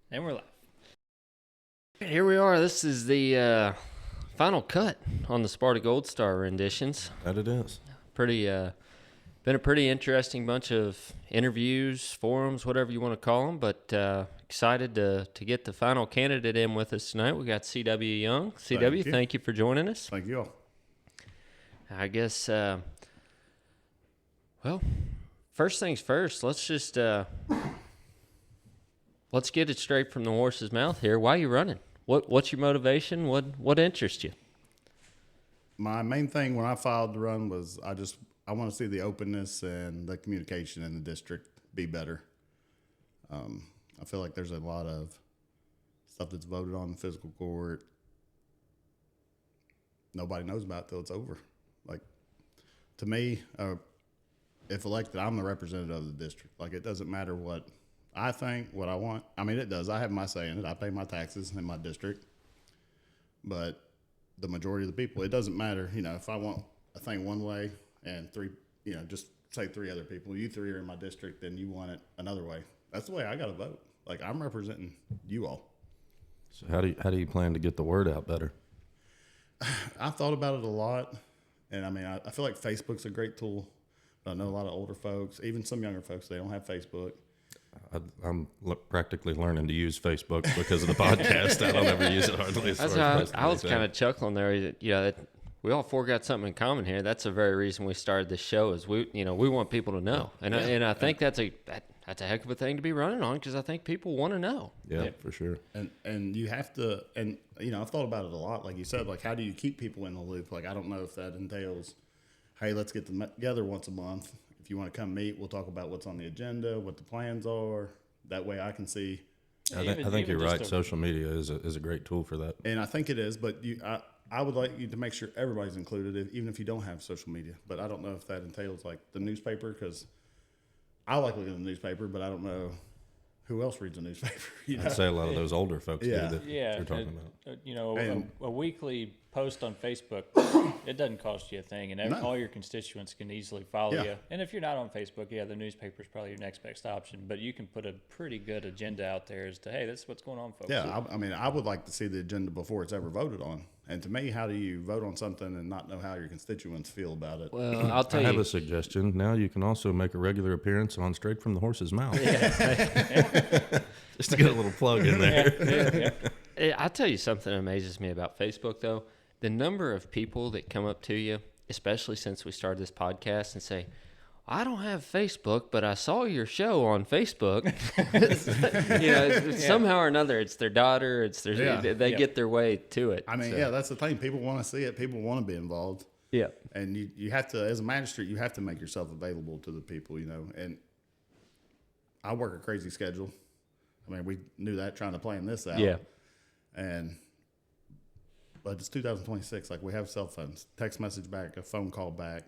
And we're live. Here we are. This is the final cut on the Sparta Gold Star renditions. That it is. Been a pretty interesting bunch of interviews, forums, whatever you want to call them. But excited to get the final candidate in with us tonight. We got C.W. Young. C.W., thank you for joining us. Thank you all. I guess, well, first things first. Let's just let's get it straight from the horse's mouth here. Why are you running? What's your motivation? What interests you? My main thing when I filed to run was I want to see the openness and the communication in the district be better. I feel like there's a lot of stuff that's voted on in the fiscal court. Nobody knows about till it's over. Like, to me, if elected, I'm the representative of the district. Like, it doesn't matter what I think, what I want. I mean, it does. I have my say in it. I pay my taxes in my district. But the majority of the people, it doesn't matter. You know, if I want a thing one way and three, just say three other people, you three are in my district, then you want it another way. That's the way I got to vote. Like, I'm representing you all. So how do you plan to get the word out better? I've thought about it a lot. And I mean, I feel like Facebook's a great tool. But I know a lot of older folks, even some younger folks, they don't have Facebook. I'm practically learning to use Facebook because of the podcast. I don't ever use it hardly. I was kind of chuckling there. That we all four got something in common here. That's the very reason we started this show. Is we want people to know, and I think that's a heck of a thing to be running on because I think people want to know. Yeah, for sure. And you have to, and I've thought about it a lot. Like you said, like how do you keep people in the loop? Like I don't know if that entails, hey, let's get together once a month. If you want to come meet, we'll talk about what's on the agenda, what the plans are. That way I can see. I think you're right. Social media is a great tool for that. And I think it is, but I would like you to make sure everybody's included, even if you don't have social media. But I don't know if that entails like the newspaper, because I like looking at the newspaper, but I don't know who else reads the newspaper. I'd say a lot of those older folks do that you're talking about. A weekly post on Facebook, it doesn't cost you a thing, and all your constituents can easily follow you. And if you're not on Facebook, the newspaper is probably your next best option, but you can put a pretty good agenda out there as to, hey, this is what's going on, folks. Yeah, I mean, I would like to see the agenda before it's ever voted on. And to me, how do you vote on something and not know how your constituents feel about it? Well, I'll tell I you. have a suggestion. Now you can also make a regular appearance on Straight from the Horse's Mouth. Just to get a little plug in there. I'll tell you something that amazes me about Facebook, though. The number of people that come up to you, especially since we started this podcast, and say, I don't have Facebook, but I saw your show on Facebook. Somehow or another, it's their daughter. They get their way to it. I mean, that's the thing. People want to see it. People want to be involved. Yeah. And you have to, as a magistrate, you have to make yourself available to the people, And I work a crazy schedule. I mean, we knew that trying to plan this out. Yeah. But it's 2026. Like, we have cell phones. Text message back, a phone call back.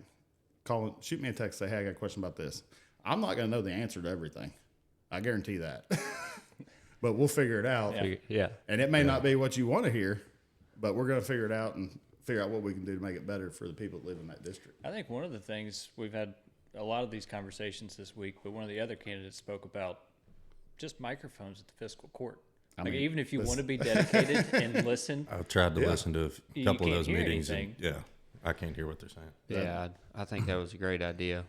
Shoot me a text, say, hey, I got a question about this. I'm not going to know the answer to everything. I guarantee that. But we'll figure it out. Yeah. And it may not be what you want to hear, but we're going to figure it out and figure out what we can do to make it better for the people that live in that district. I think one of the things, we've had a lot of these conversations this week, but one of the other candidates spoke about just microphones at the fiscal court. Even if you want to be dedicated and listen. I've tried to listen to a couple of those meetings. And, I can't hear what they're saying. Yeah, I think that was a great idea.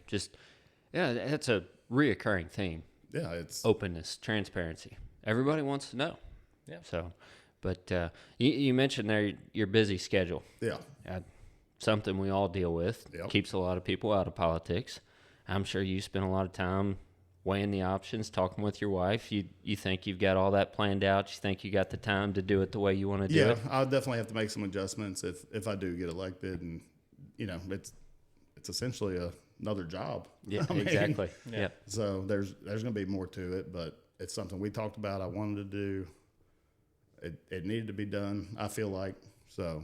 That's a reoccurring theme. Yeah, it's openness, transparency. Everybody wants to know. Yeah. So, but you mentioned there your busy schedule. Yeah. Something we all deal with. Yep. Keeps a lot of people out of politics. I'm sure you spend a lot of time weighing the options, talking with your wife. You think you've got all that planned out? You think you got the time to do it the way you want to do it? Yeah, I'll definitely have to make some adjustments if I do get elected, and it's essentially another job. Yeah, exactly. Yeah. So there's going to be more to it, but it's something we talked about. I wanted to do. It needed to be done. I feel like so.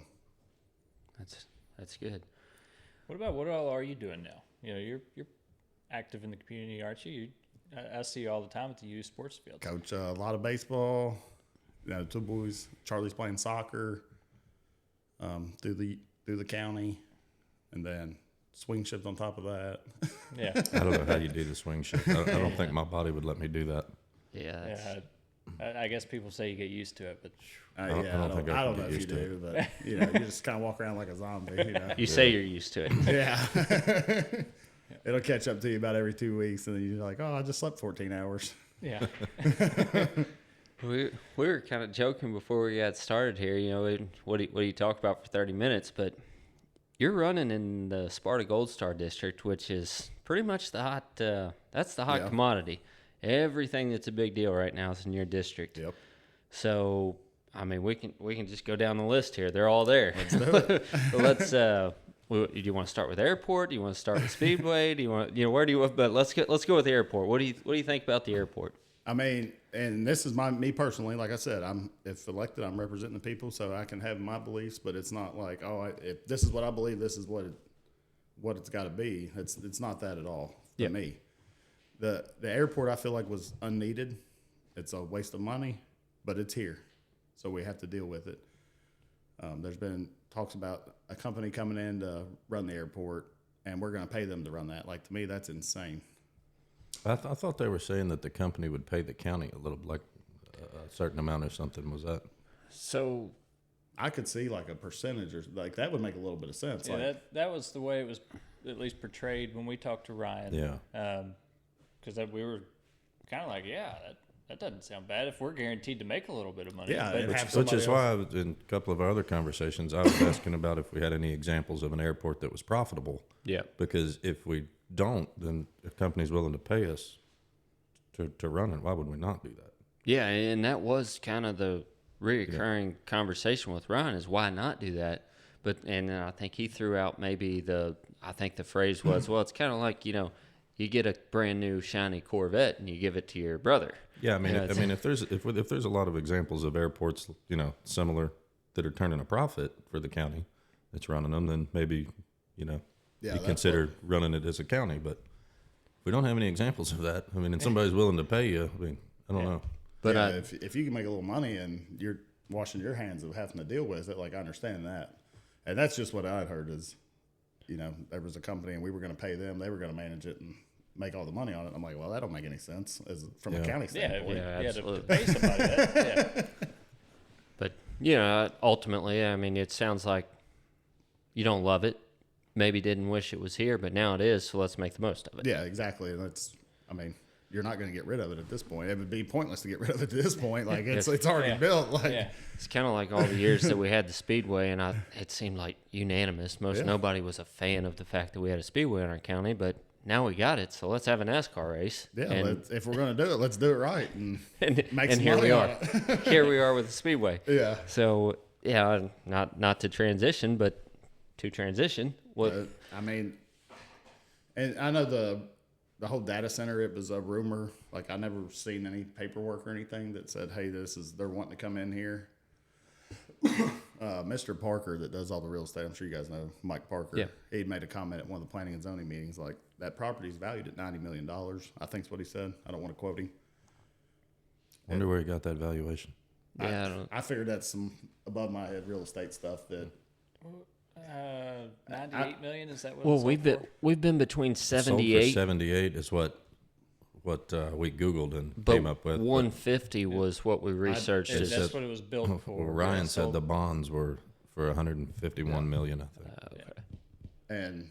That's good. What all are you doing now? You're active in the community, aren't you? I see you all the time at the youth sports field. Coach a lot of baseball. Two boys. Charlie's playing soccer through the county, and then swing shift on top of that. Yeah. I don't know how you do the swing shift. I don't think my body would let me do that. Yeah. I guess people say you get used to it, but I don't think I don't can know get if you used to do, but you know, you just kind of walk around like a zombie. You know? You say you're used to it. Yeah. It'll catch up to you about every 2 weeks, and then you're like, oh, I just slept 14 hours. yeah. We were kind of joking before we got started here. You know, what do you talk about for 30 minutes? But you're running in the Sparta Gold Star district, which is pretty much the hot. That's the hot commodity. Everything that's a big deal right now is in your district. Yep. So, I mean, we can just go down the list here. They're all there. Let's do it. Let's. Do you want to start with airport? Do you want to start with Speedway? Do you want, where do you? But let's go with the airport. What do you think about the airport? I mean, and this is me personally. Like I said, if elected, I'm representing the people, so I can have my beliefs. But it's not like, if this is what I believe, this is what it's got to be. It's not that at all for me. The airport, I feel like, was unneeded. It's a waste of money, but it's here, so we have to deal with it. There's been talks about a company coming in to run the airport, and we're going to pay them to run that. Like, to me, that's insane. I thought they were saying that the company would pay the county a little, like a certain amount or something. Was that? So I could see like a percentage or like that would make a little bit of sense. yeah, Like, that was the way it was at least portrayed when we talked to Ryan. Yeah. Because we were kind of like, that doesn't sound bad if we're guaranteed to make a little bit of money. Yeah, But and have Which is somebody why in a couple of our other conversations, I was asking about if we had any examples of an airport that was profitable. Yeah. Because if we don't, then if a company's willing to pay us to run it, why would we not do that? Yeah, and that was kind of the reoccurring conversation with Ryan is why not do that? But and I think he threw out maybe the phrase was, well, it's kind of like, you get a brand new shiny Corvette and you give it to your brother. Yeah, I mean, if there's a lot of examples of airports, similar that are turning a profit for the county that's running them, then maybe, you consider running it as a county. But if we don't have any examples of that, and somebody's willing to pay you, I don't know. But if you can make a little money and you're washing your hands of having to deal with it, like I understand that, and that's just what I'd heard is, there was a company and we were going to pay them, they were going to manage it and make all the money on it. I'm like, well, that don't make any sense from a county standpoint. To pay somebody that. Yeah. But ultimately, it sounds like you don't love it. Maybe didn't wish it was here, but now it is. So let's make the most of it. Yeah, exactly. And you're not going to get rid of it at this point. It would be pointless to get rid of it at this point. Like it's already built. Like It's kind of like all the years that we had the Speedway, and it seemed like unanimous. Nobody was a fan of the fact that we had a Speedway in our county, but now we got it, so let's have a NASCAR race. Yeah, if we're going to do it, let's do it right and make some here money we on are. it. Here we are with the Speedway. Yeah. So not to transition, but to transition. What and I know the whole data center. It was a rumor. Like I never seen any paperwork or anything that said, "Hey, they're wanting to come in here." Mr. Parker that does all the real estate, I'm sure you guys know Mike Parker. Yeah. He made a comment at one of the planning and zoning meetings like that property is valued at $90 million. I think is what he said. I don't want to quote him. Wonder where he got that valuation. Yeah, I figured that's some above my head real estate stuff that 98 million, is that what well, it's we've been between Sold 78. for 78 is what we Googled and But came up with. 150 was what we researched. That's said- what it was built for. Well, Ryan Yeah, said sold- the bonds were for 151 million, I think. Okay. and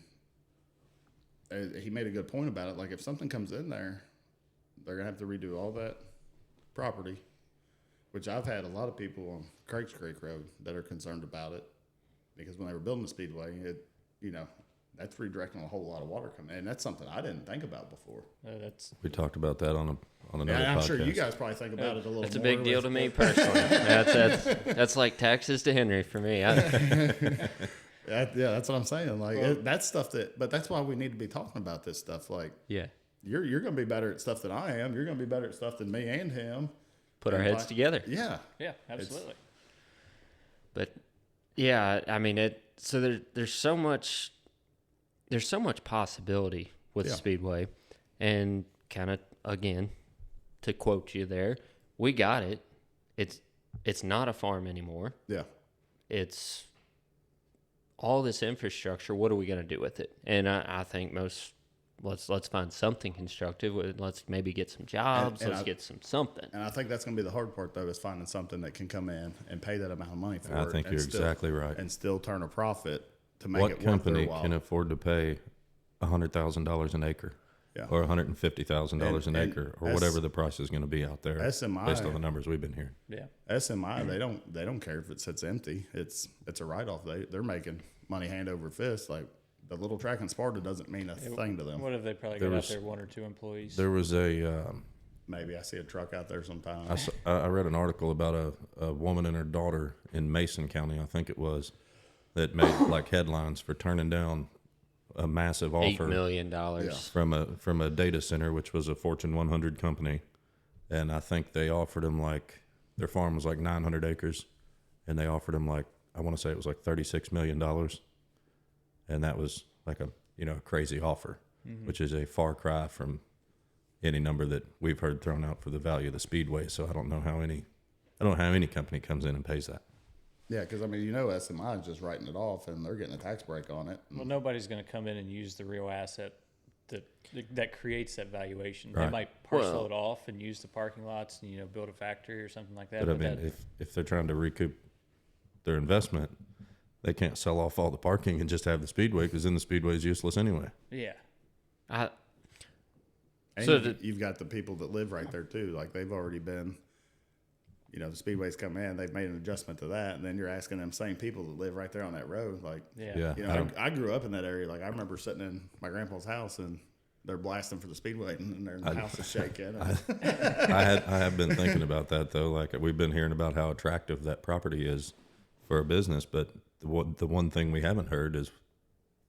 he made a good point about it. Like if something comes in there, they're gonna have to redo all that property, which I've had a lot of people on Craig's Creek Road that are concerned about it because when they were building the speedway, that's redirecting a whole lot of water coming, and that's something I didn't think about before. that's We talked about that on another And I'm podcast. sure you guys probably think about it a little. That's a more big deal with- to me personally. That's like taxes to Henry for me. That's what I'm saying. Like that's stuff but that's why we need to be talking about this stuff. Like Yeah. you're going to be better at stuff than I am. You're going to be better at stuff than me and him. Put our And heads together. Yeah. yeah, absolutely. But yeah, so there's so much possibility with Yeah. Speedway, and kind of again to quote you there, we got it. It's not a farm anymore. Yeah. It's all this infrastructure. What are we going to do with it? And I think most let's find something constructive. Let's maybe get some jobs. And let's get something. And I think that's going to be the hard part, though, is finding something that can come in and pay that amount of money for it. I think you're exactly right. And still turn a profit to make What it company worth their while. can afford to pay $100,000 an acre? Yeah. Or $150,000 an And acre, or whatever the price is going to be out there, SMI based on the numbers we've been hearing. Yeah. SMI, they don't care if it sits empty. It's a write off. They're making money hand over fist. Like the little track in Sparta doesn't mean a thing to them. What if they probably got out there 1 or 2 employees? There was Maybe I see a truck out there sometime. I read an article about a woman and her daughter in Mason County, I think it was, that made like headlines for turning down a massive offer $8 million. from a data center, which was a Fortune 100 company, and I think they offered them like their farm was like 900 acres, and they offered them like I want to say it was like $36 million, and that was like a crazy offer, which is a far cry from any number that we've heard thrown out for the value of the speedway. So I don't know how any company comes in and pays that. Yeah, because I mean, SMI is just writing it off, and they're getting a tax break on it. Well, nobody's going to come in and use the real asset that creates that valuation. Right. They might parcel it off and use the parking lots and build a factory or something like that. But I mean, if they're trying to recoup their investment, they can't sell off all the parking and just have the speedway, because then the speedway is useless anyway. yeah. And So you've got the people that live right there too. Like they've already been, the speedways come in, they've made an adjustment to that, and then you're asking them same people that live right there on that road. Like, Yeah. I grew up in that area. Like I remember sitting in my grandpa's house and they're blasting for the speedway, and the house is shaking. I have been thinking about that though. Like we've been hearing about how attractive that property is for a business, but the one thing we haven't heard is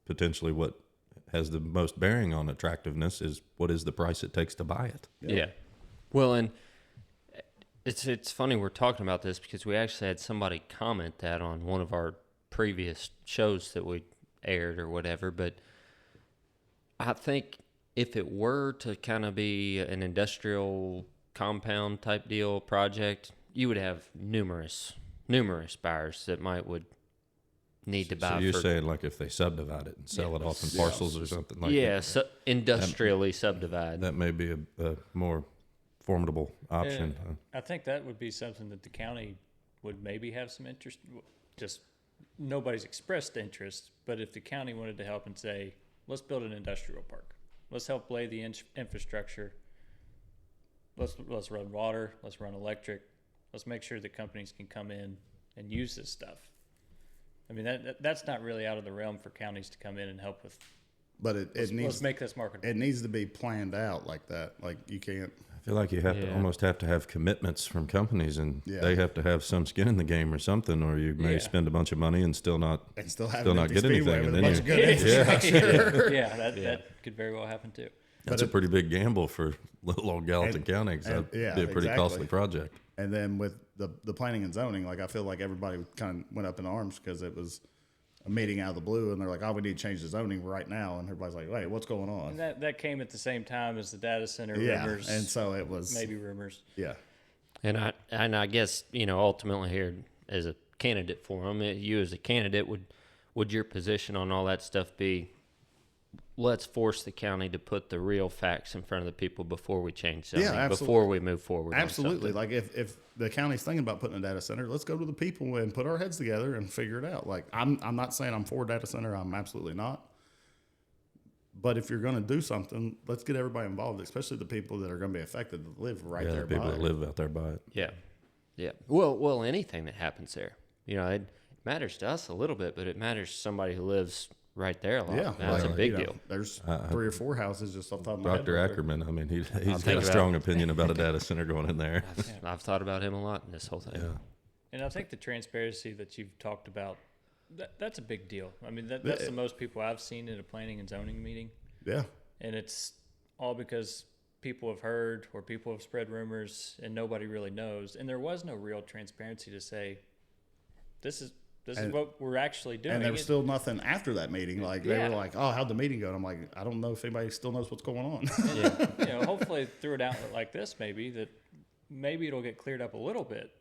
potentially what has the most bearing on attractiveness is what is the price it takes to buy it. Yeah. Well, and it's funny we're talking about this because we actually had somebody comment that on one of our previous shows that we aired or whatever. But I think if it were to kind of be an industrial compound type deal project, you would have numerous buyers that would need to buy. So you're saying like if they subdivide it and sell it off in parcels or something like that? Yeah, so industrially subdivide. That may be a more formidable option. I think that would be something that the county would maybe have some interest. Just nobody's expressed interest, but if the county wanted to help and say, let's build an industrial park, let's help lay the infrastructure, let's run water, let's run electric, let's make sure that companies can come in and use this stuff. I mean, that's not really out of the realm for counties to come in and help with. But it needs, let's make this marketable. It needs to be planned out like that. Like you can't. I feel like you have to almost have to have commitments from companies, and they have to have some skin in the game or something, or you may spend a bunch of money and still not get anything, and then that could very well happen too. That's a pretty big gamble for little old Gallatin County. So that'd be a pretty costly project. And then with the planning and zoning, like I feel like everybody kind of went up in arms because it was a meeting out of the blue, and they're like, "Oh, we need to change the zoning right now," and everybody's like, "Wait, what's going on?" And that came at the same time as the data center rumors. And so it was maybe rumors. Yeah, and I guess ultimately here as a candidate for them, you as a candidate would your position on all that stuff be? Let's force the county to put the real facts in front of the people before we change something, before we move forward. Absolutely. Like if the county's thinking about putting a data center, let's go to the people and put our heads together and figure it out. Like I'm not saying I'm for a data center. I'm absolutely not. But if you're going to do something, let's get everybody involved, especially the people that are going to be affected that live right there. The people that live out there by it. Yeah, yeah. Well, anything that happens there, it matters to us a little bit, but it matters to somebody who lives right there a lot. Yeah, that's a big deal. There's 3 or 4 houses just off the top of my head. Dr. Ackerman, I mean, he's got a strong opinion about a data center going in there. I've thought about him a lot in this whole thing. Yeah. And I think the transparency that you've talked about, that's a big deal. I mean, that's the most people I've seen at a planning and zoning meeting. Yeah. And it's all because people have heard or people have spread rumors and nobody really knows. And there was no real transparency to say, this is what we're actually doing. And there was still nothing after that meeting. Like they were like, "Oh, how'd the meeting go?" And I'm like, "I don't know if anybody still knows what's going on." Hopefully through an outlet like this, maybe it'll get cleared up a little bit.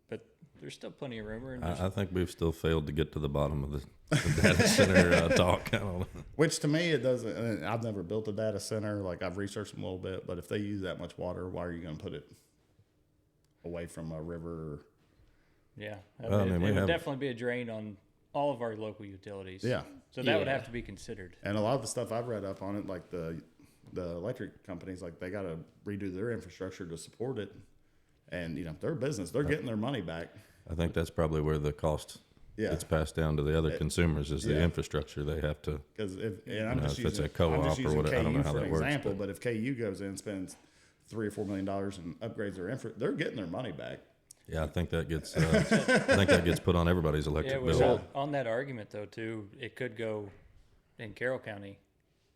But there's still plenty of rumor. And I think we've still failed to get to the bottom of the data center talk. I don't know. Which to me, it doesn't. I've never built a data center. Like I've researched them a little bit, but if they use that much water, why are you going to put it away from a river? Yeah, Well, I mean, it would definitely be a drain on all of our local utilities. Yeah. So that would have to be considered. And a lot of the stuff I've read up on it, like the electric companies, like they got to redo their infrastructure to support it. And you know, their business, they're getting their money back. I think that's probably where the cost gets passed down to the other consumers is the infrastructure they have to. Because if if it's a co-op or whatever, I don't know how that works. Example, but if KU goes in and spends $3 or $4 million and upgrades their infra, they're getting their money back. Yeah, I think that gets put on everybody's electric bill. On that argument though too, it could go in Carroll County.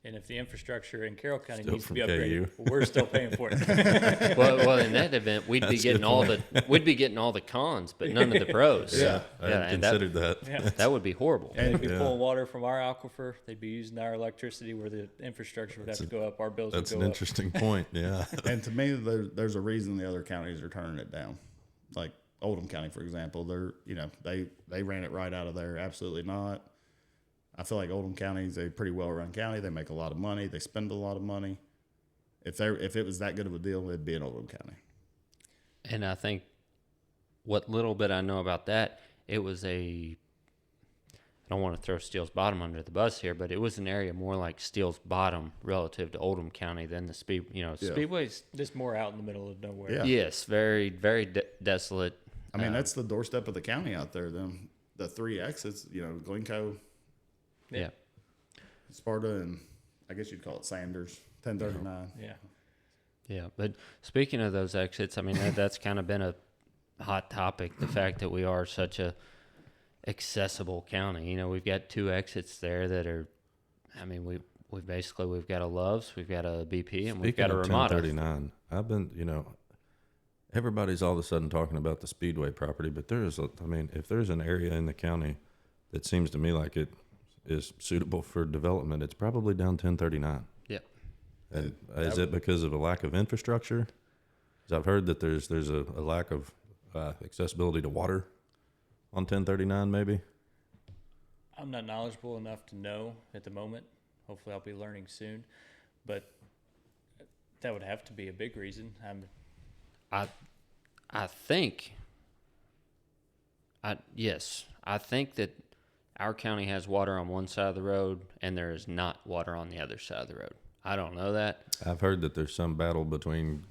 And if the infrastructure in Carroll County needs to be upgraded, we're still paying for it. well, in that event, we'd be getting all the cons, but none of the pros. I hadn't considered that. Yeah. That would be horrible. And they'd be pulling water from our aquifer. They'd be using our electricity where the infrastructure would have to go up. Our bills would go up. That's an interesting point. Yeah. And to me, there's a reason the other counties are turning it down. Like Oldham County, for example, they ran it right out of there. Absolutely not. I feel like Oldham County is a pretty well-run county. They make a lot of money. They spend a lot of money. If it was that good of a deal, it'd be in Oldham County. And I think what little bit I know about that, it was I don't want to throw Steele's Bottom under the bus here, but it was an area more like Steele's Bottom relative to Oldham County than the Speedway's just more out in the middle of nowhere. Yeah. Yes, very, very desolate. I mean, that's the doorstep of the county out there. The three exits, Glencoe, Yeah. Sparta, and I guess you'd call it Sanders, 1039. Yeah. Yeah, but speaking of those exits, I mean, that's kind of been a hot topic, the fact that we are such a accessible county. We've got 2 exits there that are, I mean, we've got a Love's, we've got a BP, and we've got a Ramada. 1039, I've been, everybody's all of a sudden talking about the Speedway property, but if there's an area in the county that seems to me like it is suitable for development, it's probably down 1039. Yeah. And is it because of a lack of infrastructure? Because I've heard that there's a lack of accessibility to water on 1039 maybe. I'm not knowledgeable enough to know at the moment. Hopefully I'll be learning soon. But that would have to be a big reason. I think that our county has water on one side of the road and there is not water on the other side of the road. I don't know that. I've heard that there's some battle between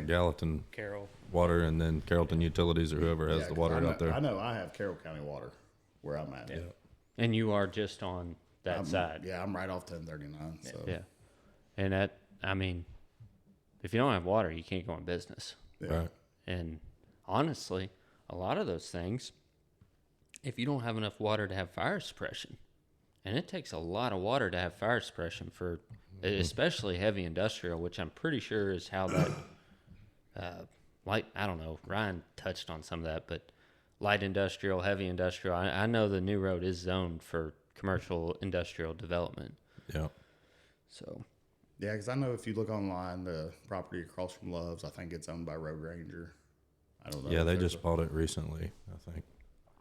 Gallatin Carroll Water and then Carrollton Utilities or whoever has the water out there. I know I have Carroll County water where I'm at. Yeah. And you are just on that side. Yeah, I'm right off 1039. So. Yeah. And that, I mean, if you don't have water, you can't go in business. Yeah. Right. And honestly, a lot of those things, if you don't have enough water to have fire suppression, and it takes a lot of water to have fire suppression for especially heavy industrial, which I'm pretty sure is how that, I don't know, Ryan touched on some of that, but light industrial, heavy industrial, I know the new road is zoned for commercial industrial development. Yeah. So. Yeah, because I know if you look online, the property across from Love's, I think it's owned by Road Ranger. I don't know. Yeah, they just bought it recently, I think.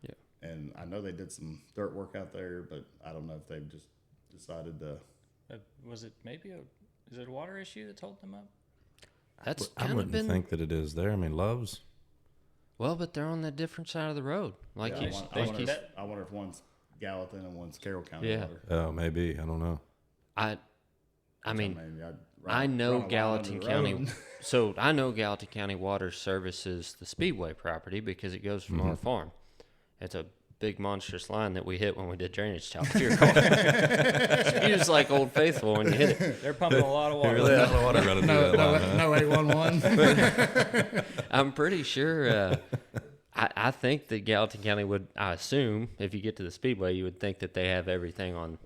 Yeah. And I know they did some dirt work out there, but I don't know if they've just decided to. Was it is it a water issue that's holding them up? That's I kind of wouldn't been think that it is there. I mean, Love's. well, but they're on the different side of the road, like Yeah, you. I wonder if one's Gallatin and one's Carroll County Yeah. water. Oh, maybe. I don't know. I mean, Maybe I know run a line Gallatin under the County. road. So I know Gallatin County Water services the Speedway property because it goes from our farm. It's a big monstrous line that we hit when we did drainage talk to your car. It's like Old Faithful when you hit it. They're pumping a lot of water. Really? I don't running through that line, huh? No 811. I'm pretty sure. I think that Gallatin County would. I assume if you get to the Speedway, you would think that they have everything on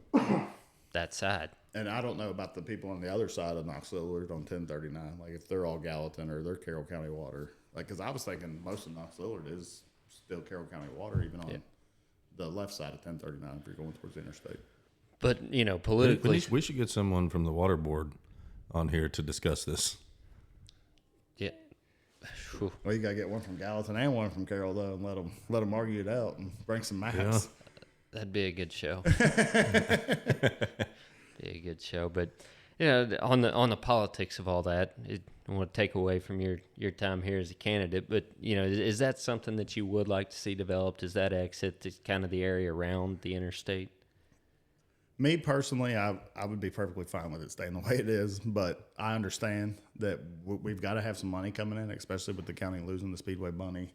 that side. And I don't know about the people on the other side of Knox Lillard on 1039. Like if they're all Gallatin or they're Carroll County water. Like because I was thinking most of Knox Lillard is still Carroll County water, even on the left side of 1039 if you're going towards the interstate. But politically, We should get someone from the water board on here to discuss this. yeah. Whew. Well, you got to get one from Gallatin and one from Carroll, though, and let them argue it out and bring some maps. That'd be a good show. Be a good show. But, on the politics of all that, I want to take away from your time here as a candidate, but, is that something that you would like to see developed? Is that exit to kind of the area around the interstate? Me personally, I would be perfectly fine with it staying the way it is, but I understand that we've got to have some money coming in, especially with the county losing the Speedway money,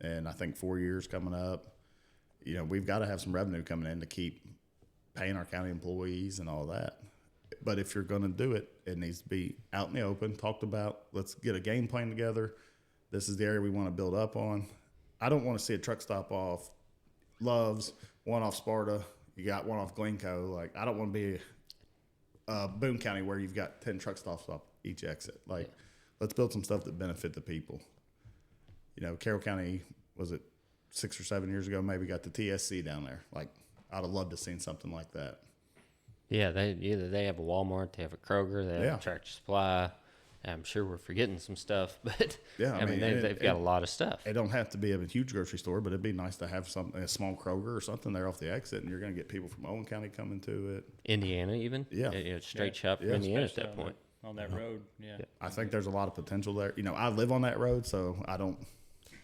and I think 4 years coming up. We've got to have some revenue coming in to keep paying our county employees and all that. But if you're going to do it, it needs to be out in the open, talked about. Let's get a game plan together. This is the area we want to build up on. I don't want to see a truck stop off Loves, one off Sparta. You got one off Glencoe. Like, I don't want to be Boone County where you've got 10 truck stops off each exit. Like, let's build some stuff that benefit the people. Carroll County, was it 6 or 7 years ago, maybe got the TSC down there. Like, I'd have loved to have seen something like that. Yeah, they have a Walmart, they have a Kroger, they have a Tractor Supply. I'm sure we're forgetting some stuff, but I mean they've got a lot of stuff. It don't have to be a huge grocery store, but it'd be nice to have a small Kroger or something there off the exit, and you're going to get people from Owen County coming to it. Indiana, even straight shot from Indiana at that point on that road. Yeah, I think there's a lot of potential there. I live on that road, so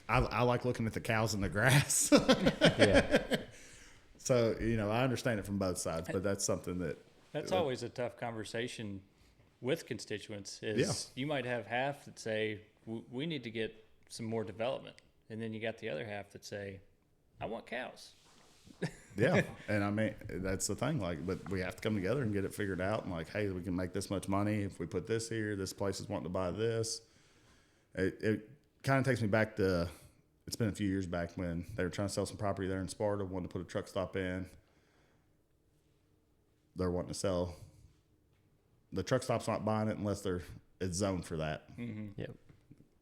I like looking at the cows in the grass. Yeah. So I understand it from both sides, but that's something that's always a tough conversation with constituents. You might have half that say we need to get some more development, and then you got the other half that say I want cows. Yeah, and I mean that's the thing. Like, but we have to come together and get it figured out. And like, hey, we can make this much money if we put this here. This place is wanting to buy this. It kind of takes me back to. It's been a few years back when they were trying to sell some property there in Sparta, wanted to put a truck stop in. They're wanting to sell. The truck stop's not buying it unless it's zoned for that. Mm-hmm. Yep.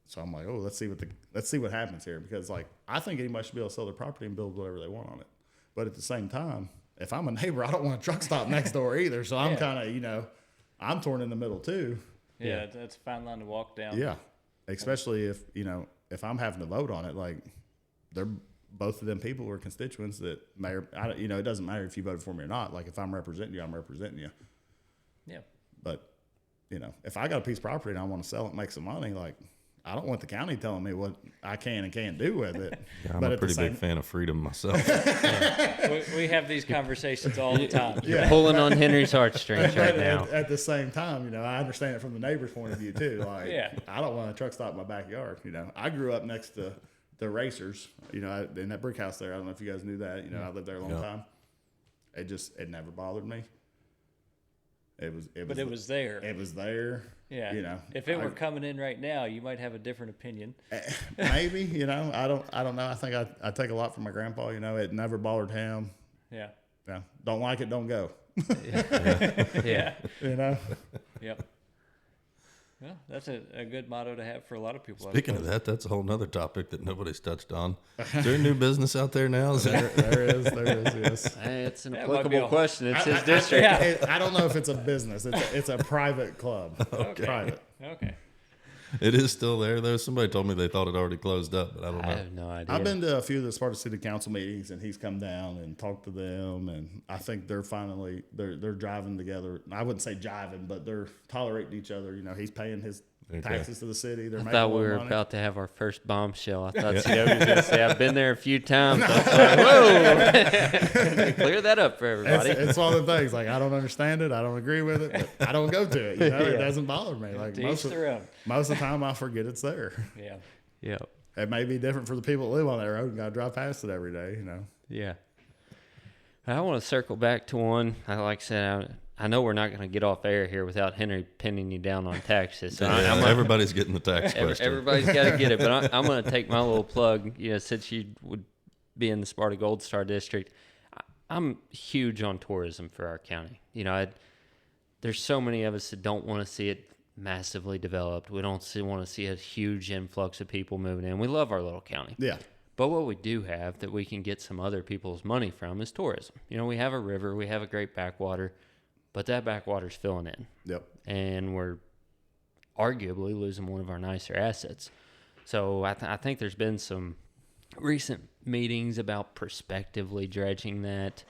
So I'm like, let's see what happens here, because like I think anybody should be able to sell their property and build whatever they want on it. But at the same time, if I'm a neighbor, I don't want a truck stop next door either. So I'm kind of I'm torn in the middle too. Yeah, that's a fine line to walk down. Yeah, especially if if I'm having to vote on it, like they're both of them people are constituents that may, it doesn't matter if you voted for me or not. Like if I'm representing you, I'm representing you. Yeah. But, if I got a piece of property and I want to sell it and make some money, like I don't want the county telling me what I can and can't do with it. Yeah, I'm a pretty big fan of freedom myself. We have these conversations all the time. You're pulling on Henry's heartstrings right now. At the same time, I understand it from the neighbor's point of view too. Like, I don't want a truck stop in my backyard. I grew up next to the racers, in that brick house there. I don't know if you guys knew that. I lived there a long time. It never bothered me. It was there. It was there. Yeah. If it were coming in right now, you might have a different opinion. Maybe. I don't know. I think I take a lot from my grandpa. It never bothered him. Yeah. Yeah. Don't like it, don't go. Yeah. Yep. Well, that's a good motto to have for a lot of people. Speaking of that, that's a whole nother topic that nobody's touched on. Is there a new business out there now? There is, yes. Hey, it's an applicable question. It's his district. I don't know if it's a business. It's a private club. Okay. Private. Okay. It is still there, though. Somebody told me they thought it already closed up, but I don't know. I have no idea. I've been to a few of the Sparta City Council meetings, and he's come down and talked to them, and I think they're finally they're driving together. I wouldn't say jiving, but they're tolerating each other. He's paying his taxes to the city. I thought we were about to have our first bombshell. I thought CW was going to say, I've been there a few times. I was like, whoa. Clear that up for everybody. It's one of the things. Like, I don't understand it. I don't agree with it. But I don't go to it. It doesn't bother me. Like most of the time, I forget it's there. Yeah. Yeah. It may be different for the people that live on that road and got to drive past it every day. Yeah. I want to circle back to one. Like I said, I know we're not going to get off air here without Henry pinning you down on taxes. So everybody's getting the tax question. Everybody's got to get it. But I'm going to take my little plug. Since you would be in the Sparta Gold Star District, I'm huge on tourism for our county. There's so many of us that don't want to see it massively developed. We don't want to see a huge influx of people moving in. We love our little county. Yeah. But what we do have that we can get some other people's money from is tourism. We have a river, we have a great backwater, but that backwater's filling in. Yep. And we're arguably losing one of our nicer assets. So I think there's been some recent meetings about prospectively dredging that.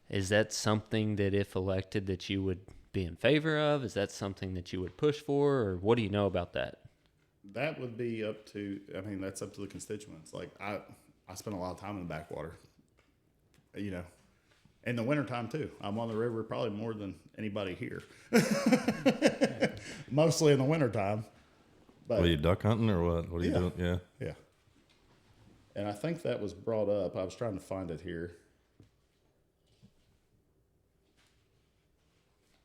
Is that something that, if elected, that you would be in favor of? Is that something that you would push for, or what do you know about that? That would be up to, I mean, that's up to the constituents. Like, I spend a lot of time in the backwater, you know, in the wintertime too. I'm on the river probably more than anybody here. Mostly in the wintertime. But Are you duck hunting or what? What are you doing? Yeah. yeah. And I think that was brought up. I was trying to find it here.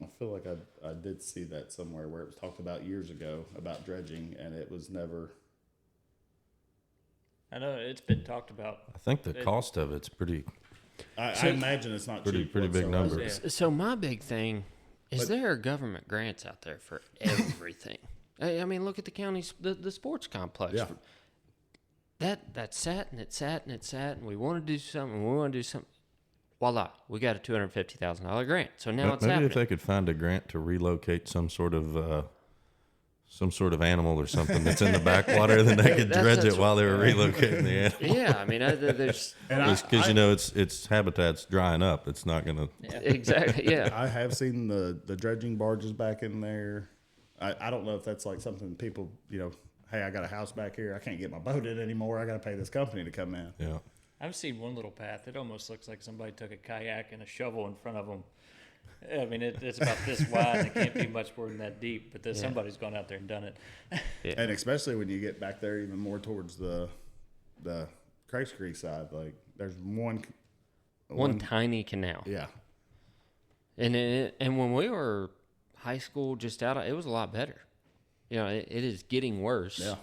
I feel like I did see that somewhere where it was talked about years ago about dredging, and it was never. I know it's been talked about. I think the cost of it's pretty I imagine it's not pretty cheap. big whatsoever. numbers. Yeah. So my big thing is, But- there are government grants out there for everything. I mean, look at the county's the sports complex. Yeah. That sat and it sat and it sat, and we want to do something. We want to do something. Voila, we got a $250,000 grant. So now it's Maybe happening. if they could find a grant to relocate some sort of animal or something that's in the backwater, then they could dredge that's it while they were relocating the animal. Yeah, I mean, there's Because you know its habitat's drying up. It's not gonna. exactly yeah. I have seen the dredging barges back in there. I don't know if that's like something people, you know, hey, I got a house back here. I can't get my boat in anymore. I got to pay this company to come in. Yeah. I've seen one little path. It almost looks like somebody took a kayak and a shovel in front of them. I mean, it's about this wide, and it can't be much more than that deep. But then somebody's gone out there and done it. And especially when you get back there even more towards the Craig's Creek side, like there's one Tiny canal. yeah. And when we were high school, just out of, it was a lot better. You know, it is getting worse. Yeah.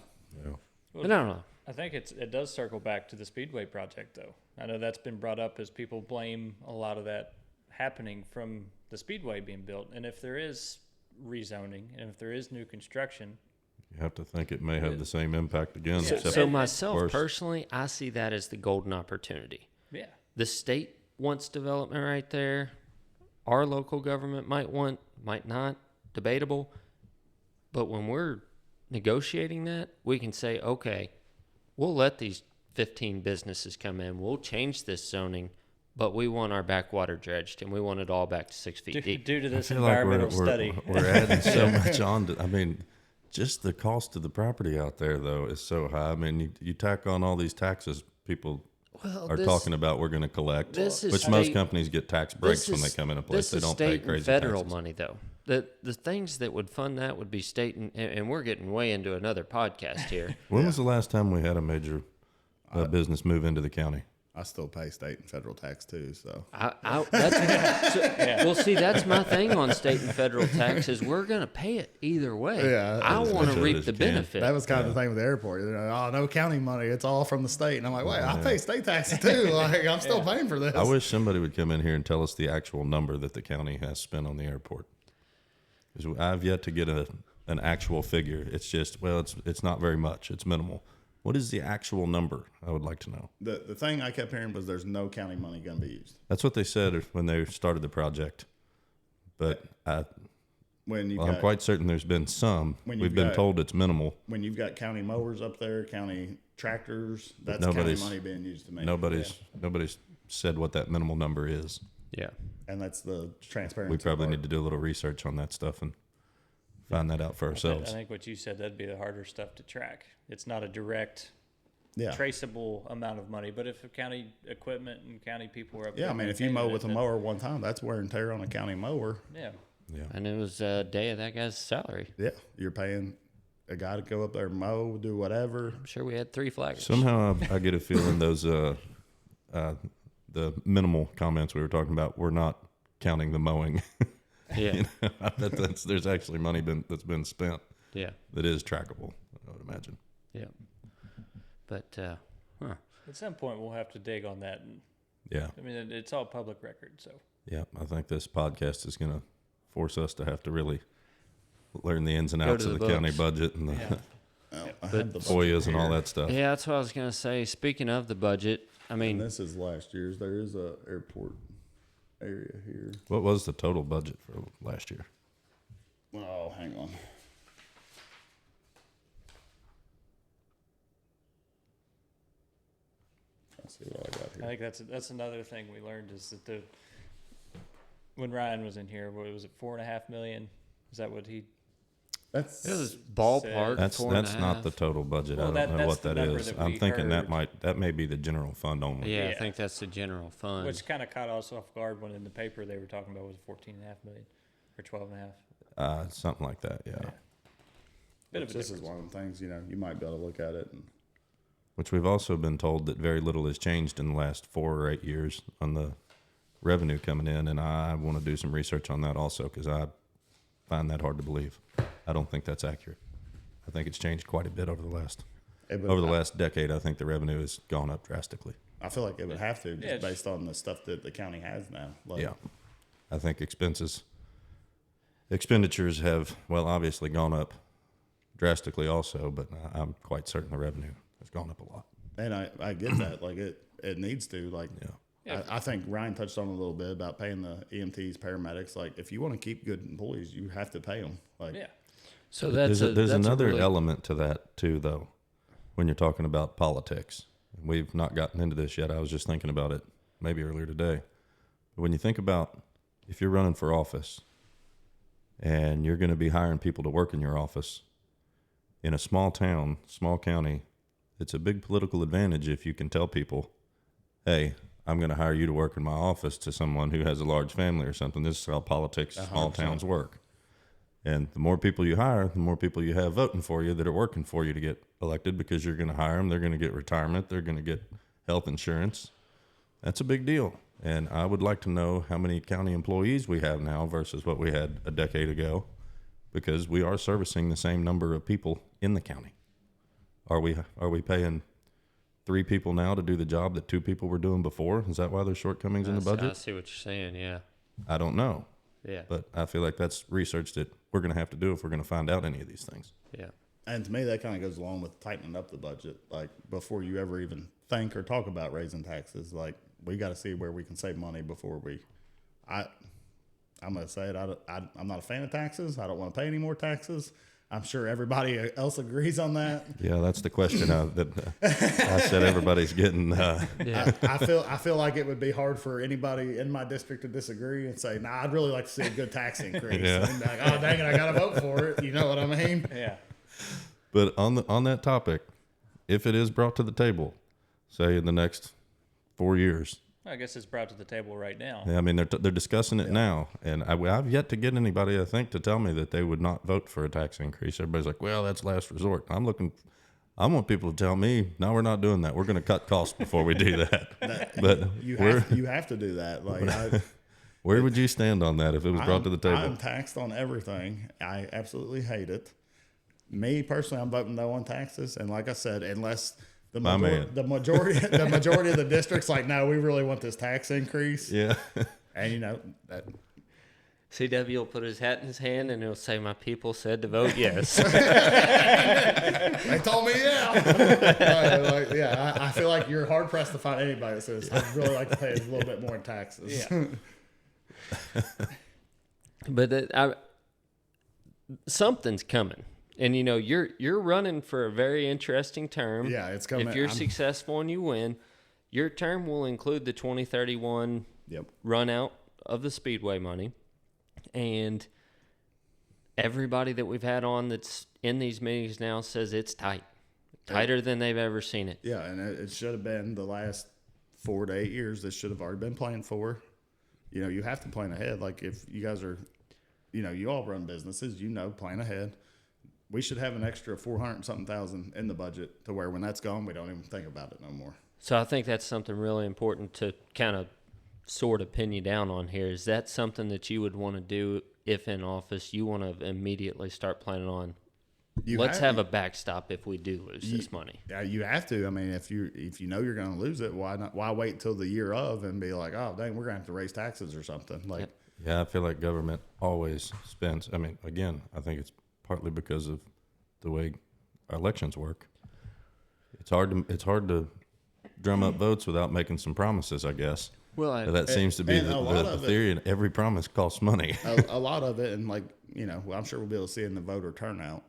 Yeah. But I don't know. I think it does circle back to the Speedway project, though. I know that's been brought up as people blame a lot of that happening from the Speedway being built. And if there is rezoning and if there is new construction, You have to think it may have the same impact again. So- except So myself worse. personally, I see that as the golden opportunity. yeah. The state wants development right there. Our local government might not, debatable. But when we're negotiating that, we can say, okay, we'll let these 15 businesses come in. We'll change this zoning, but we want our backwater dredged, and we want it all back to 6 feet deep. Due to I this feel like environmental study. we're adding so much on to. I mean, just the cost of the property out there though is so high. I mean, you tack on all these taxes people Well, are talking about we're going to collect, this is which most state- companies get tax breaks when they come in a place. This They is don't state pay crazy and federal taxes. money, though. The things that would fund that would be state, and we're getting way into another podcast here. When was the last time we had a major business move into the county? I still pay state and federal tax too, so Well, see, that's my thing on state and federal taxes. We're going to pay it either way. Yeah, I as want much to of it reap as the you can. benefit. that was kind of the thing with the airport. They're like, oh, no county money. It's all from the state. And I'm like, wait, I pay state taxes too. Like, I'm still paying for this. I wish somebody would come in here and tell us the actual number that the county has spent on the airport. 'Cause I've yet to get an actual figure. It's just, well, it's not very much. It's minimal. What is the actual number? I would like to know. The thing I kept hearing was there's no county money going to be used. That's what they said when they started the project. But When I'm quite certain there's been some. When We've you've been got- told it's minimal. when you've got county mowers up there, county tractors, that's county nobody's- money being used to make. Nobody's said what that minimal number is. Yeah. And that's the transparency. We probably part. need to do a little research on that stuff and find that out for I ourselves. think what you said, that'd be the harder stuff to track. It's not a direct, Yeah. traceable amount of money. But if county equipment and county people were up Yeah, there I mean, if you maintaining mow it, with a then- mower one time, that's wear and tear on a county mower. Yeah. Yeah. And it was a day of that guy's salary. Yeah, you're paying a guy to go up there and mow, do whatever. I'm sure we had 3 flaggers. Somehow I get a feeling those the minimal comments we were talking about, we're not counting the mowing. Yeah. I bet there's actually money that's been spent Yeah. that is trackable, I would imagine. Yeah. But, At some point, we'll have to dig on that. And, Yeah. I mean, it's all public record. So Yeah. I think this podcast is going to force us to have to really learn the ins and Go outs to of the the county books. budget and the yeah. I had the FOIAs and all here. that stuff. yeah, that's what I was going to say. Speaking of the budget, I And mean, this is last year's. There is a airport area here. What was the total budget for last year? Oh, hang on. Let's see what I got I here. think that's another thing we learned is that when Ryan was in here, what was it, 4.5 million? Is that what he? That's It was ballpark. That's 4.5. not the total budget. Well, I don't know that's what the that number is. that I'm we thinking heard. that may be the general fund only. Yeah, I Yeah. think that's the general fund. Which kind of caught us off guard when in the paper they were talking about was 14.5 million or 12.5. Something like that. Yeah. Bit of a this difference. is one of the things, you might be able to look at it. And Which we've also been told that very little has changed in the last 4 or 8 years on the revenue coming in, and I want to do some research on that also because I find that hard to believe. I don't think that's accurate. I think it's changed quite a bit over the last decade. I think the revenue has gone up drastically. I feel like it would have to, just Yeah, based on the stuff that the county has now. Like, Yeah, I think expenditures have obviously gone up drastically also, but I'm quite certain the revenue has gone up a lot. And I get that. Like it needs to. Like Yeah. I think Ryan touched on it a little bit about paying the EMTs, paramedics. Like if you want to keep good employees, you have to pay them. Like Yeah. So There's that's another really, element to that too, though, when you're talking about politics. We've not gotten into this yet. I was just thinking about it maybe earlier today. But when you think about if you're running for office and you're going to be hiring people to work in your office in a small town, small county, it's a big political advantage if you can tell people, hey, I'm going to hire you to work in my office to someone who has a large family or something. This is how politics, small 100%. towns work. And the more people you hire, the more people you have voting for you that are working for you to get elected because you're going to hire them. They're going to get retirement. They're going to get health insurance. That's a big deal. And I would like to know how many county employees we have now versus what we had a decade ago, because we are servicing the same number of people in the county. Are we paying 3 people now to do the job that 2 people were doing before? Is that why there's shortcomings in the I budget? see what you're saying. Yeah. I don't know. Yeah. But I feel like that's research that we're going to have to do if we're going to find out any of these things. Yeah. And to me, that kind of goes along with tightening up the budget. Like before you ever even think or talk about raising taxes, like we got to see where we can save money before I'm going to say it. I'm not a fan of taxes. I don't want to pay any more taxes. I'm sure everybody else agrees on that. Yeah, that's the question I said everybody's getting. Yeah. I feel like it would be hard for anybody in my district to disagree and say, nah, I'd really like to see a good tax increase. Yeah. And be like, oh, dang it, I got to vote for it. You know what I mean? Yeah. But on that topic, if it is brought to the table, say in the next 4 years, I guess it's brought to the table right now. I mean they're discussing it now, and I've yet to get anybody I think to tell me that they would not vote for a tax increase. Everybody's like, well, that's last resort. I want people to tell me, no, we're not doing that. We're going to cut costs before we do that. But You have to do that. Like where would you stand on that if it was brought to the table? I'm taxed on everything. I absolutely hate it. Me personally, I'm voting no on taxes. And like I said, unless the majority of the districts like, no, we really want this tax increase. Yeah. And that CW will put his hat in his hand and he'll say, my people said to vote yes. they told me yeah. I feel like you're hard pressed to find anybody that says I'd really like to pay a little bit more in taxes. Yeah. But something's coming. And you're running for a very interesting term. Yeah, it's coming. If you're successful and you win, your term will include the 2031 run out of the Speedway money. And everybody that we've had on that's in these meetings now says it's tighter than they've ever seen it. Yeah, and it should have been the last 4 to 8 years. This should have already been planned for. You have to plan ahead. Like if you guys are, you all run businesses, plan ahead. We should have an extra 400-something thousand in the budget to where when that's gone, we don't even think about it no more. So I think that's something really important to kind of sort of pin you down on here. Is that something that you would want to do if in office? You want to immediately start planning on, let's have a backstop if we do lose this money. Yeah, you have to. I mean, if you know you're going to lose it, why not? Why wait until the year of and be like, oh, dang, we're going to have to raise taxes or something? Like, Yeah, I feel like government always spends. I mean, again, I think it's partly because of the way our elections work. It's hard to drum up votes without making some promises, I guess. Well, That seems to be the theory, and every promise costs money. a lot of it, and I'm sure we'll be able to see in the voter turnout,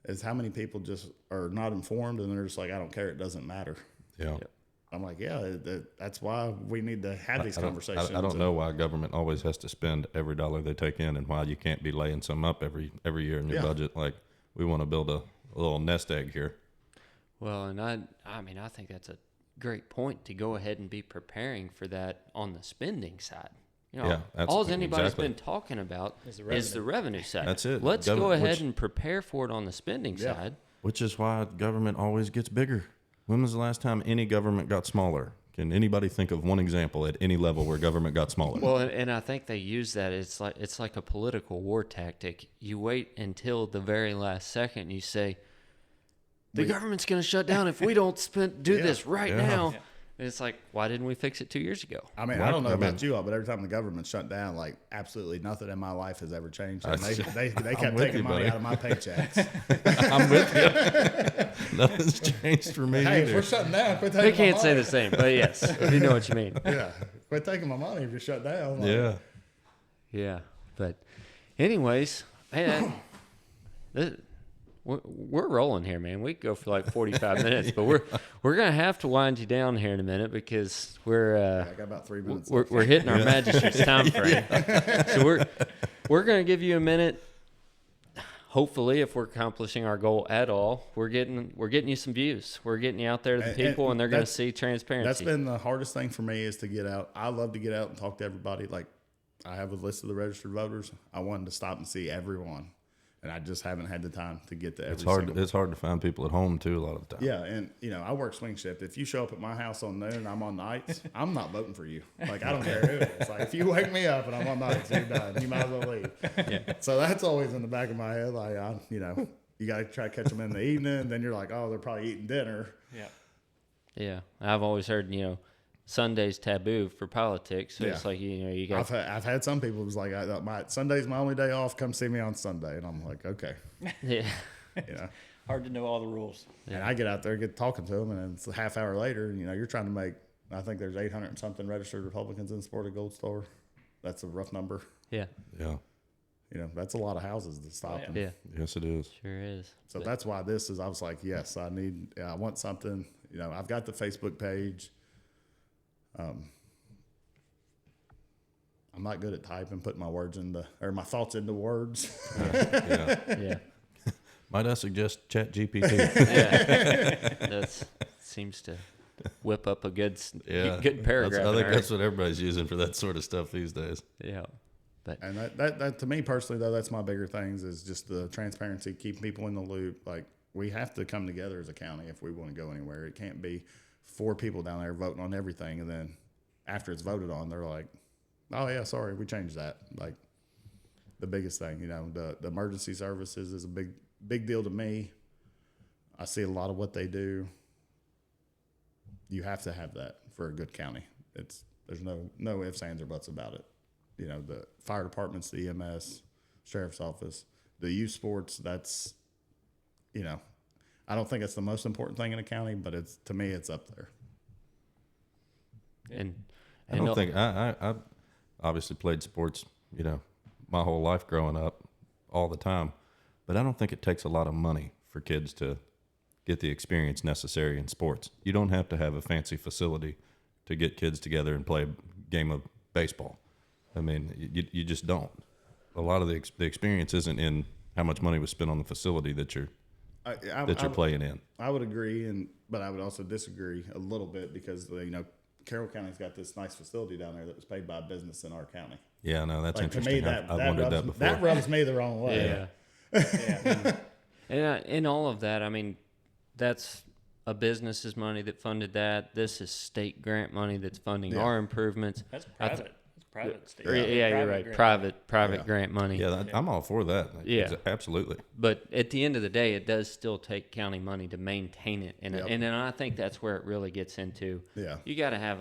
is how many people just are not informed and they're just like, I don't care, it doesn't matter. Yeah. I'm like, yeah, that's why we need to have these conversations. I don't know why government always has to spend every dollar they take in, and why you can't be laying some up every year in your budget. Like, we want to build a little nest egg here. Well, and I mean, I think that's a great point to go ahead and be preparing for that on the spending side. You know, all anybody's been talking about is the revenue side. That's it. Let's go ahead and prepare for it on the spending side. Which is why government always gets bigger. When was the last time any government got smaller? Can anybody think of one example at any level where government got smaller? Well, and I think they use that. It's like a political war tactic. You wait until the very last second. And you say, the government's going to shut down if we don't do this right now. Yeah. And it's like, why didn't we fix it 2 years ago? I mean, I don't know about you all, but every time the government shut down, like, absolutely nothing in my life has ever changed. And they kept taking money out of my paychecks. I'm with you. Nothing's changed for me either. If we're shutting down, quit taking They my can't money. say the same, but yes, you know what you mean. Yeah, quit taking my money if you're shut down. Like, Yeah. But anyways, man, we're rolling here, man. We could go for like 45 minutes, but we're gonna have to wind you down here in a minute because I got about 3 minutes. We're hitting our magistrate's time frame, so we're gonna give you a minute. Hopefully, if we're accomplishing our goal at all, we're getting you some views. We're getting you out there to the people, and they're gonna see transparency. That's been the hardest thing for me, is to get out. I love to get out and talk to everybody. Like, I have a list of the registered voters. I wanted to stop and see everyone. And I just haven't had the time to get to every single. It's hard to find people at home too a lot of the time. Yeah, and I work swing shift. If you show up at my house on noon and I'm on nights, I'm not voting for you. Like, I don't care who it is. Like, if you wake me up and I'm on nights, you're done. You might as well leave. Yeah. So that's always in the back of my head. Like, you got to try to catch them in the evening. And then you're like, oh, they're probably eating dinner. Yeah. Yeah, I've always heard Sunday's taboo for politics. So it's like, you got. I've had some people who's like, Sunday's my only day off. Come see me on Sunday, and I'm like, okay. Yeah. Hard to know all the rules. And I get out there, get talking to them, and it's a half hour later. You're trying to make. I think there's 800 and something registered Republicans in support of Gold Star. That's a rough number. Yeah. Yeah. That's a lot of houses to stop them. Yeah. Yes, it is. Sure is. So that's why this is. I was like, yes, I want something. I've got the Facebook page. I'm not good at typing, putting my thoughts into words. Yeah. Might I suggest ChatGPT? Yeah. That seems to whip up a good paragraph. I think that's what everybody's using for that sort of stuff these days. Yeah. And that to me personally, though, that's my bigger things, is just the transparency, keeping people in the loop. Like, we have to come together as a county if we want to go anywhere. It can't be 4 people down there voting on everything, and then after it's voted on, they're like, oh yeah, sorry, we changed that. Like, the biggest thing, the emergency services is a big deal to me. I see a lot of what they do. You have to have that for a good county. There's no ifs, ands, or buts about it. The fire departments, the EMS, sheriff's office, the youth sports, that's, I don't think it's the most important thing in a county, but to me, it's up there. And I don't think I obviously played sports, my whole life growing up, all the time, but I don't think it takes a lot of money for kids to get the experience necessary in sports. You don't have to have a fancy facility to get kids together and play a game of baseball. I mean, you just don't. A lot of the experience isn't in how much money was spent on the facility that you're playing in. I would agree, but I would also disagree a little bit, because Carroll County's got this nice facility down there that was paid by a business in our county. Yeah, no, that's To interesting. me, I've wondered that before. That rubs me the wrong way. Yeah. And in all of that, I mean, that's a business's money that funded that. This is state grant money that's funding our improvements. That's private. It's private state. Yeah, you're right. Private grant money. Yeah, I'm all for that. Yeah, absolutely. But at the end of the day, it does still take county money to maintain it, and then I think that's where it really gets into. Yeah, you got to have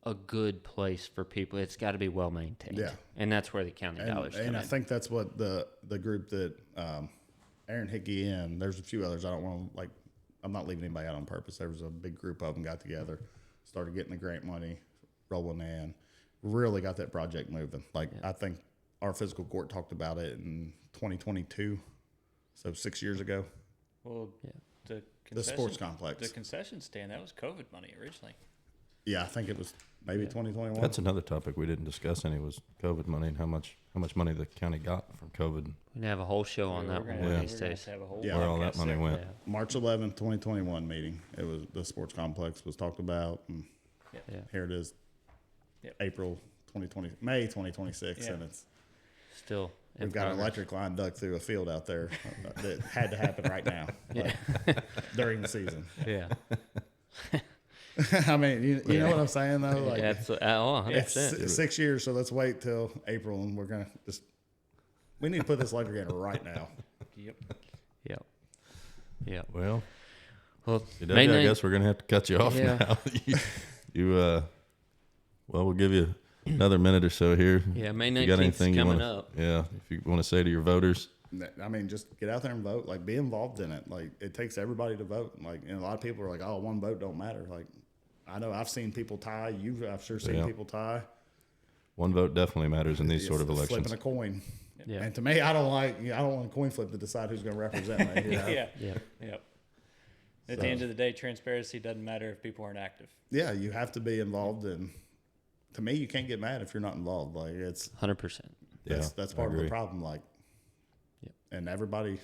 a good place for people. It's got to be well maintained. Yeah, and that's where the county dollars come in. And I think that's what the group that Aaron Hickey and there's a few others. I don't want to I'm not leaving anybody out on purpose. There was a big group of them got together, started getting the grant money rolling in, really got that project moving. I think our physical court talked about it in 2022, so 6 years ago. Well, The sports complex. The concession stand, that was COVID money originally. Yeah, I think it was maybe 2021. That's another topic we didn't discuss any was COVID money and how much money the county got from COVID. We can have a whole show on that one one of these We're gonna days. have a whole Yeah. Where all that podcast money segment. went. Yeah. March 11th, 2021 meeting. It was the sports complex was talked about, and Yeah. here it is, Yep. May 2026, Yeah. and it's Still. in we've got an progress. electric line dug through a field out there that had to happen right now, like, during the season. Yeah. I mean, you know what I'm saying though? Like, Absolutely. Oh, 100%. it's 6 years, so let's wait till April, and we're gonna we need to put this electric in right now. Yep. Yep. Yep. Well, Well, CW, May I 9th guess we're gonna have to cut you off Yeah. now. Well, we'll give you another minute or so here. Yeah, May If you got 19th anything is you coming wanna- up. Yeah, if you want to say to your voters, I mean, just get out there and vote. Like, be involved in it. Like, it takes everybody to vote. Like, and a lot of people are like, "Oh, one vote don't matter." Like, I know I've seen people tie. I've sure seen Yeah. people tie. one vote definitely matters in these sort of It's elections. flipping a coin. Yeah. And to me, I don't want a coin flip to decide who's going to represent me. You know? Yeah. Yeah. Yep. At the end of the day, transparency doesn't matter if people aren't active. Yeah, you have to be involved. And to me, you can't get mad if you're not involved. Like, it's 100%. that's I part of the agree. problem. Like, Yep. and everybody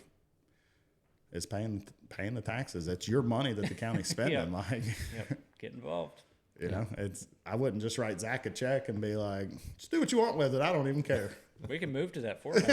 is paying the taxes. It's your money that the county's spending. Yeah. Like, Yep. Get involved. you know, I wouldn't just write Zach a check and be like, just do what you want with it. I don't even care. We can move to that format.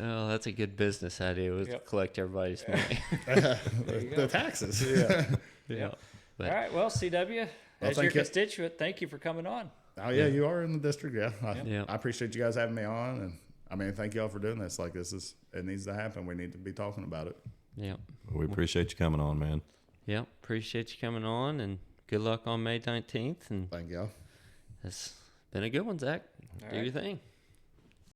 Oh, that's a good business idea. Was Yep. collect everybody's money. The taxes. Yeah. Yeah. But All right. Well, CW, as your thank you. constituent, thank you for coming on. Oh yeah, you are in the district. Yeah. Yeah. I appreciate you guys having me on, and I mean, thank y'all for doing this. Like, it needs to happen. We need to be talking about it. yeah. We appreciate you coming on, man. Yeah. Appreciate you coming on, and good luck on May 19th. And Thank y'all. it's been a good one, Zach. Do right. your thing.